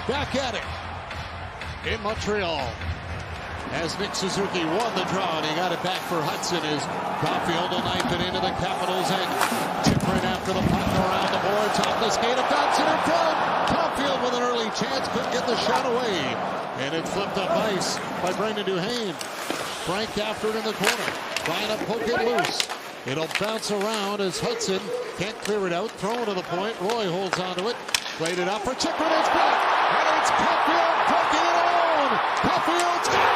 back at it in Montreal. As Nick Suzuki won the draw, and he got it back for Hudson as Caufield will knife it into the Capitals' end. Chip right after the puck around the boards, off the skate of Dobson in front. Caufield with an early chance, couldn't get the shot away. And it flipped up ice by Brendan Duhaime. Frank after it in the corner, trying to poke it loose. It'll bounce around as Hudson can't clear it out, throw it to the point. Roy holds onto it, played it up for Chikrin, it's back, and it's Caufield poking it on. Caufield scores!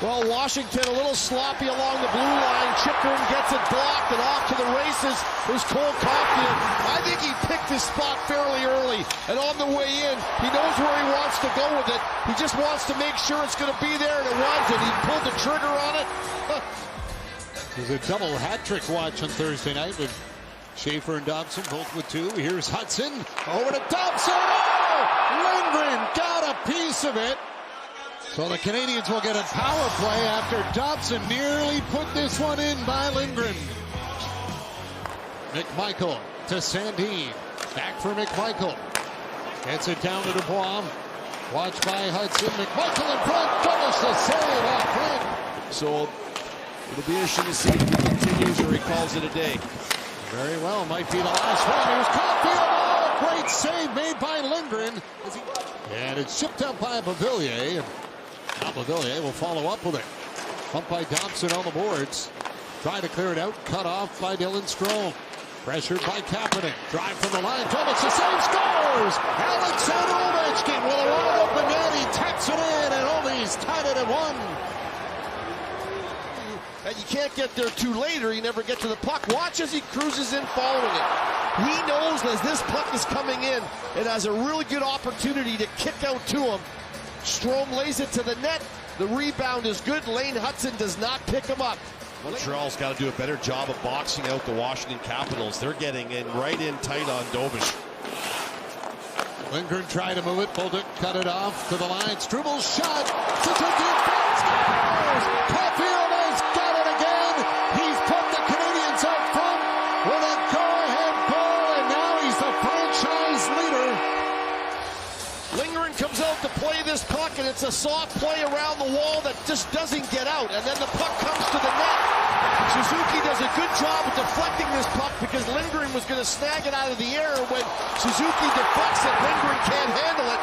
Well, Washington a little sloppy along the blue line. Chikrin gets it blocked and off to the races is Cole Caufield. I think he picked his spot fairly early, and on the way in, he knows where he wants to go with it. He just wants to make sure it's going to be there, and it was, and he pulled the trigger on it. It was a double hat trick watch on Thursday night with Schaefer and Dobson, both with two. Here's Hudson, over to Dobson. Oh! Lindgren got a piece of it. So the Canadiens will get a power play after Dobson nearly put this one in by Lindgren. McMichael to Sandin. Back for McMichael. Gets it down to Dubois. Watched by Hudson. McMichael in front. Finish the save off Frank. So it'll be interesting to see if he continues or he calls it a day. Very well. Might be the last one. Here's Caufield. Oh, great save made by Lindgren. And it's shipped out by Beauvillier. Now Beauvillier will follow up with it. Bumped by Dobson on the boards. Trying to clear it out. Cut off by Dylan Strome. Pressured by Kapanen. Drive from the line. Dobes the save, scores! Alexander Ovechkin with a wide open net. He taps it in, and Ovi's tied it at 1. And you can't get there too late or you never get to the puck. Watch as he cruises in following it. He knows as this puck is coming in and has a really good opportunity to kick out to him. Strome lays it to the net. The rebound is good. Lane Hudson does not pick him up. Montreal's got to do a better job of boxing out the Washington Capitals. They're getting in right in tight on Dobes. Lindgren tried to move it. Bolduc cut it off to the line. Struble shot. Suzuki scores! Caufield has got it again. He's put the Canadiens up front with a go-ahead goal, and now he's the franchise leader. Lindgren comes out to play this puck, and it's a soft play around the wall that just doesn't get out, and then the puck comes to the net. Suzuki does a good job of deflecting this puck because Lindgren was going to snag it out of the air. When Suzuki deflects it, Lindgren can't handle it,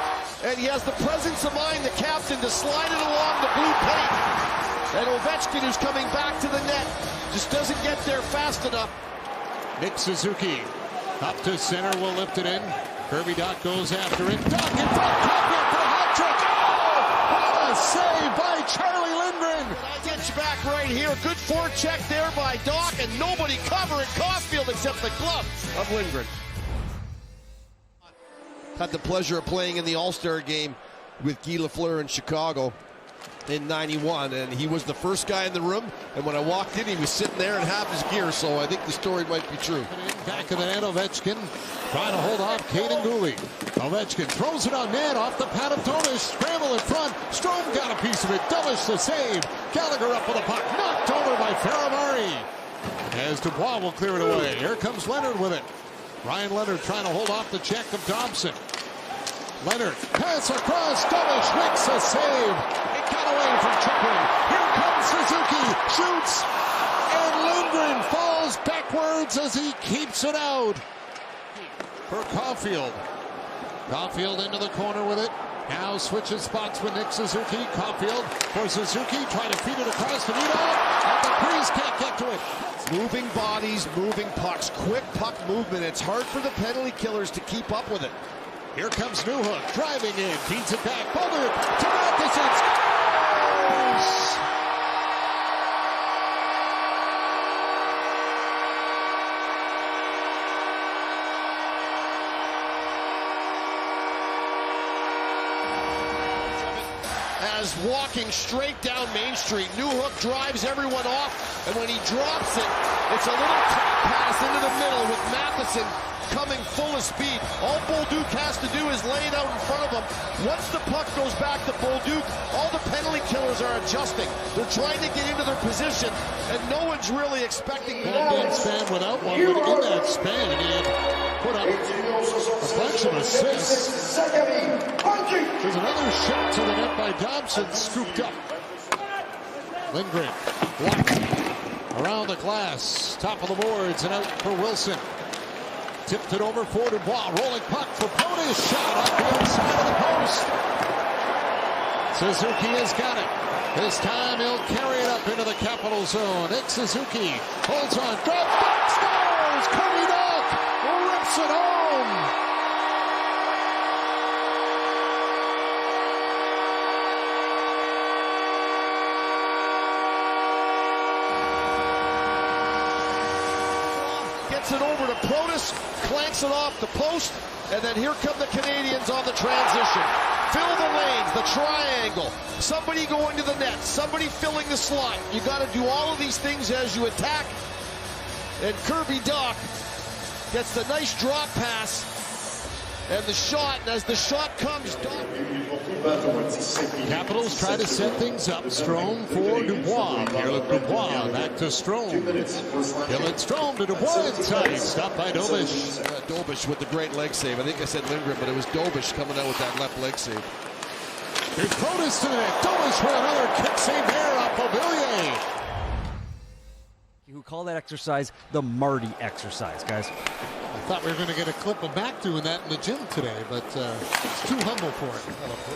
and he has the presence of mind, the captain, to slide it along the blue paint. And Ovechkin, who's coming back to the net, just doesn't get there fast enough. Nick Suzuki up to center, will lift it in. Kirby Dach goes after it. Dach in front, Caufield for a hat trick. Oh, what a save by Charlie Lindgren. Gets back right here. Good forecheck there by Dach, and nobody covering Caufield except the glove of Lindgren. Had the pleasure of playing in the All-Star game with Guy Lafleur in Chicago in '91, and he was the first guy in the room, and when I walked in, he was sitting there in half his gear, so I think the story might be true. Back of the net, Ovechkin trying to hold off Caden Gooley. Ovechkin throws it on net off the pad of Dobes. Scramble in front. Strome got a piece of it. Dobes the save. Gallagher up with the puck. Knocked over by Ferravari. As Dubois will clear it away. Here comes Leonard with it. Ryan Leonard trying to hold off the check of Dobson. Leonard pass across. Dobes makes a save. It got away from Chikrin. Here comes Suzuki. Shoots. And Lindgren falls backwards as he keeps it out for Caufield. Caufield into the corner with it. Now switches spots with Nick Suzuki. Caufield for Suzuki. Trying to feed it across the Nito. And the crease can't get to it. Moving bodies, moving pucks, quick puck movement. It's hard for the penalty killers to keep up with it. Here comes Newhook driving in. Feeds it back. Bolduc to Matheson. Scores! As walking straight down Main Street, Newhook drives everyone off, and when he drops it, it's a little pass into the middle with Matheson coming full of speed. All Bolduc has to do is lay it out in front of him, around. Once the puck goes back to Bolduc, all the penalty killers are adjusting. They're trying to get into their position, and no one's really expecting that. Span without one, but in that span, he had put up a bunch of assists. There's another shot to the net by Dobson, scooped up. Lindgren blocked around the glass, top of the boards, and out for Wilson. Tipped it over for Dubois, rolling puck for Protas, shot off the outside of the post. Suzuki has got it. This time he'll carry it up into the Capital zone. Nick Suzuki holds on, drop back, scores! Kirby Dach rips it home. Gets it over to Protas, clanks it off the post, and then here come the Canadiens on the transition. Fill the lanes, the triangle, somebody going to the net, somebody filling the slot. You got to do all of these things as you attack. And Kirby Dach gets the nice drop pass and the shot, and as the shot comes, Capitals try to set things up. Strome for Dubois. Pierre-Luc Dubois back to Strome. Dylan Strome to Dubois inside. Stopped by Dobes. Dobes with the great leg save. I think I said Lindgren, but it was Dobes coming out with that left leg save. Here's Protas to the net. Dobes for another kick save there off of Villiers. Who call that exercise the Marty exercise, guys. I thought we were going to get a clip of Mac doing that in the gym today, but it's too humble for it.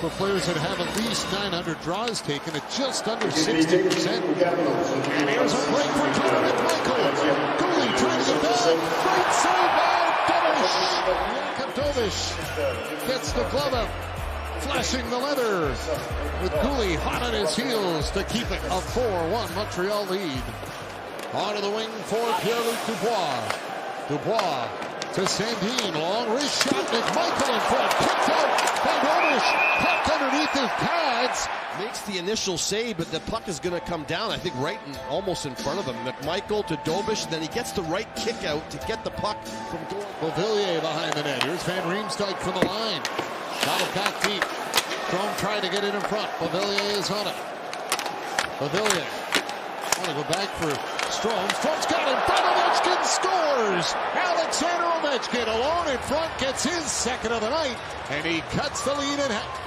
For players that have at least 900 draws taken at just under 60%. And here's a break for Jordan Michael. Goalie trying to get back. Great save by Dobes. Jakub Dobes gets the glove up, flashing the leather with Goalie hot on his heels to keep it a 4-1 Montreal lead. Onto the wing for Pierre-Luc Dubois. Dubois to Sandin, long wrist shot, McMichael in front, kicked out by Dobes, puck underneath his pads. Makes the initial save, but the puck is going to come down, I think, right almost in front of him. McMichael to Dobes, and then he gets the right kick out to get the puck from going. Villiers behind the net. Here's Van Riemsdyk from the line. Got it back deep. Strome tried to get it in front. Villiers is on it. Villiers want to go back for Strome. Strome's got it. Ovechkin scores. Alexander Ovechkin alone in front gets his second of the night, and he cuts the lead in half.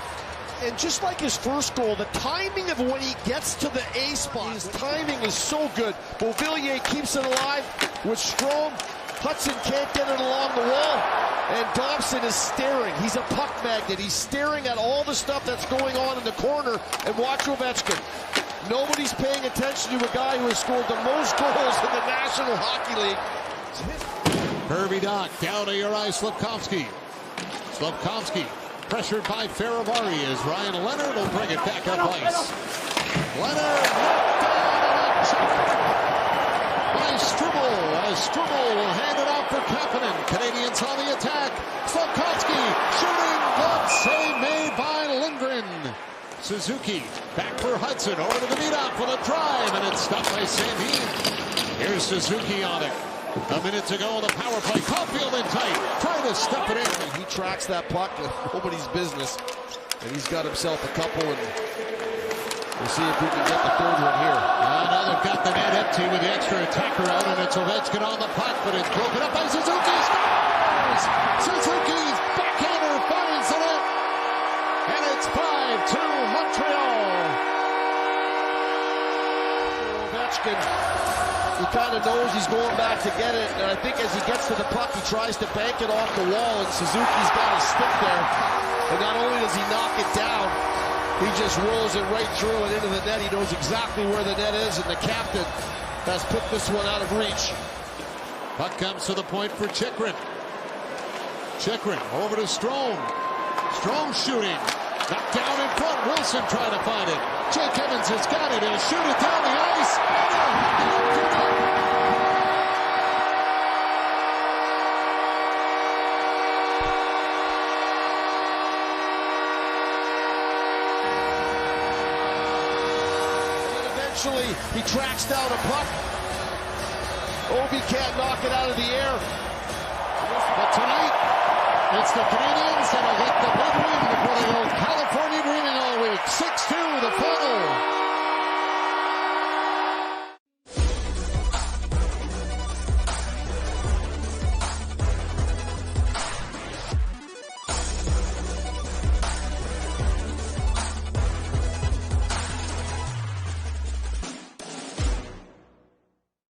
And just like his first goal, the timing of when he gets to the A spot, his timing is so good. Villiers keeps it alive with Strome. Hudson can't get it along the wall, and Dobson is staring. He's a puck magnet. He's staring at all the stuff that's going on in the corner, and watch Ovechkin. Nobody's paying attention to a guy who has scored the most goals in the National Hockey League. Kirby Dach down to Juraj Slafkovsky. Slafkovsky pressured by Faravari as Ryan Leonard will bring it back up ice. Leonard knocked down and checked by Struble, as Struble will hand it off for Kapanen. Canadiens on the attack. Slafkovsky shooting, glove save made by Lindgren. Suzuki back for Hudson, over to the leadoff with a drive, and it's stopped by Sandin. Here's Suzuki on it. A minute to go on the power play. Caufield in tight, trying to step it in. He tracks that puck like nobody's business, and he's got himself a couple, and we'll see if we can get the third one here. Now they've got the net empty with the extra attacker out, and it's Ovechkin on the puck, but it's broken up by Suzuki. Scores! Suzuki's backhander finds the net, and it's 5-2 Montreal. Ovechkin, he kind of knows he's going back to get it, and I think as he gets to the puck, he tries to bank it off the wall, and Suzuki's got his stick there. And not only does he knock it down, he just rolls it right through and into the net. He knows exactly where the net is, and the captain has put this one out of reach. Puck comes to the point for Chychrun. Chychrun over to Strome. Strome shooting. Knocked down in front. Wilson trying to find it. Jake Evans has got it. He'll shoot it down the ice. Eventually, he tracks down a puck. Ovi can't knock it out of the air. But tonight, it's the Canadiens that'll get the big win.